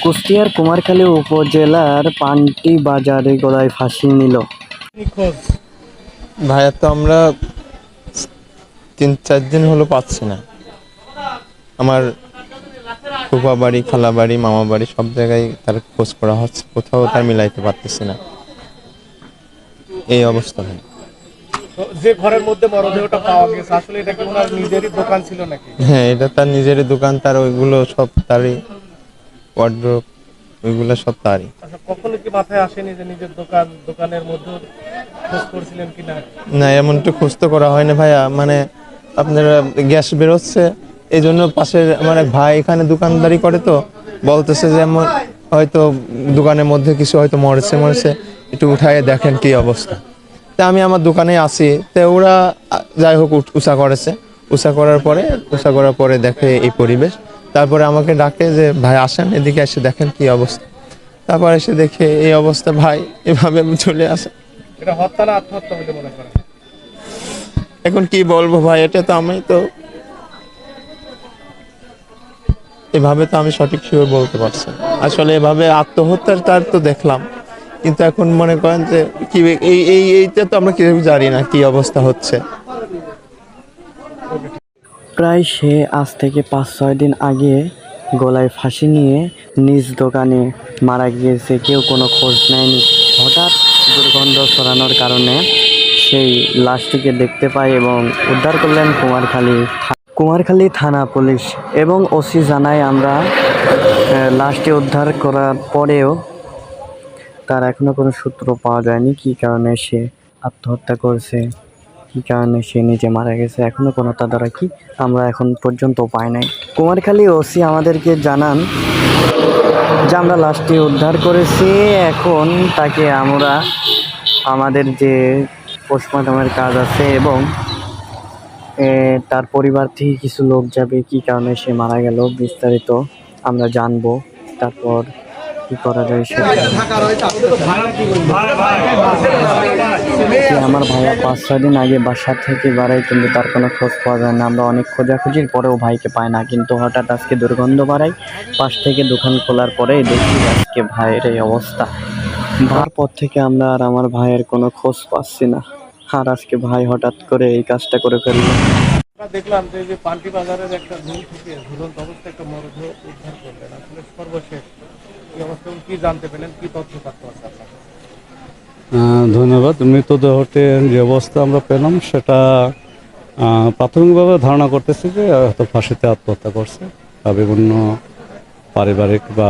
কুষ্টিয়ার কুমারখালী উপজেলার পান্টি বাজারে গলায় ফাঁসি নিল। ভাইয়া তো আমরা 3-4 দিন হলো পাচ্ছি না। আমার ফুফা বাড়ি, খালা বাড়ি, মামা বাড়ি সব জায়গায় তার খোঁজ করা হচ্ছে, কোথাও তার মিলাইতে পারতেছি না। এই অবস্থা ভাই। যে ঘরের মধ্যে মরদেহটা পাওয়া গেছে আসলে এটা কি ওনার নিজেরই দোকান ছিল নাকি? হ্যাঁ, এটা তার নিজেরই দোকান, তার ওইগুলো সব তারই, ওয়ার্ড্রোব ওইগুলো সব তারই। আচ্ছা, কখনো কি মাথায় আসেনি যে নিজের দোকানের মধ্যে খোঁজ করছিলেন কিনা? না, এমনটা খোঁজ তো করা হয় না ভাইয়া। মানে আপনার গ্যাস বেরোচ্ছে, এই জন্য পাশের আমার এক ভাই এখানে দোকানদারি করে, তো বলতেছে যে এমন হয়তো দোকানের মধ্যে কিছু হয়তো মরেছে, একটু উঠায় দেখেন কি অবস্থা। তা আমি আমার দোকানে আসি, তো ওরা যাই হোক উষা করার পরে দেখে এই পরিবেশ। তারপরে আমাকে ডাকে যে ভাই আসেন এদিকে, এসে দেখেন কি অবস্থা। তারপর এসে দেখে এই অবস্থা ভাই, এভাবে আমি চলে আসে। এটা হত্যা না আত্মহত্যা বলে মনে করেন? এখন কি বলবো ভাই, এটা তো আমি তো এভাবে তো আমি সঠিক শিওর বলতে পারছি না। আসলে এভাবে আত্মহত্যার তার তো দেখলাম, কিন্তু এখন মনে করেন যে কি এইটা তো আমরা কেউ জানি না কি অবস্থা হচ্ছে। প্রায় সে আজ থেকে 5-6 দিন আগে গলায় ফাঁসি নিয়ে নিজ দোকানে মারা গিয়েছে, কেউ কোনো খোঁজ নেয়নি। হঠাৎ দুর্গন্ধ ছড়ানোর কারণে সেই লাশটিকে দেখতে পায় এবং উদ্ধার করলেন কুমারখালী থানা পুলিশ এবং ওসি জানায়, আমরা লাশটি উদ্ধার করার পরেও তার এখনো কোনো সূত্র পাওয়া যায়নি, কী কারণে সে আত্মহত্যা করছে, কী কারণে সে নিজে মারা গেছে, এখনো কোনো তদারকি আমরা এখন পর্যন্ত পাই নাই। কুমারখালী ওসি আমাদেরকে জানান যে আমরা লাশটি উদ্ধার করেছি, এখন তাকে আমরা আমাদের যে পোস্টমর্টমের কাজ আছে এবং তার পরিবার থেকে কিছু লোক যাবে, কী কারণে সে মারা গেল বিস্তারিত আমরা জানবো, তারপর কি করা যায় সেটা। আমার ভাইয়া 5-6 দিন আগে বাসা থেকে বাড়ায়, কিন্তু তার কোনো খোঁজ পাওয়া যায় না। আমরা অনেক খোঁজাখুঁজির পরেও ভাইকে পাই না, কিন্তু হঠাৎ আজকে দুর্গন্ধ বাড়ায় পাশ থেকে দোকান খোলার পরেই দেখি আজকে ভাইয়ের এই অবস্থা। তারপর থেকে আমরা আর আমার ভাইয়ের কোনো খোঁজ পাচ্ছি না, আর আজকে ভাই হঠাৎ করে এই কাজটা করে ফেললো। আমরা দেখলাম যে পান্টি বাজারের একটা ঝুল থেকে ঝুলন্ত অবস্থায় একটা মরদেহ উদ্ধার করলেন, আসলে সর্বশেষ এই অবস্থা কি জানতে পেলেন, কি তথ্য প্রাপ্ত আছে আপনার? ধন্যবাদ। মৃতদেহটির যে অবস্থা আমরা পেলাম সেটা প্রাথমিকভাবে ধারণা করতেছি যে হয়তো ফাঁসিতে আত্মহত্যা করছে বা বিভিন্ন পারিবারিক বা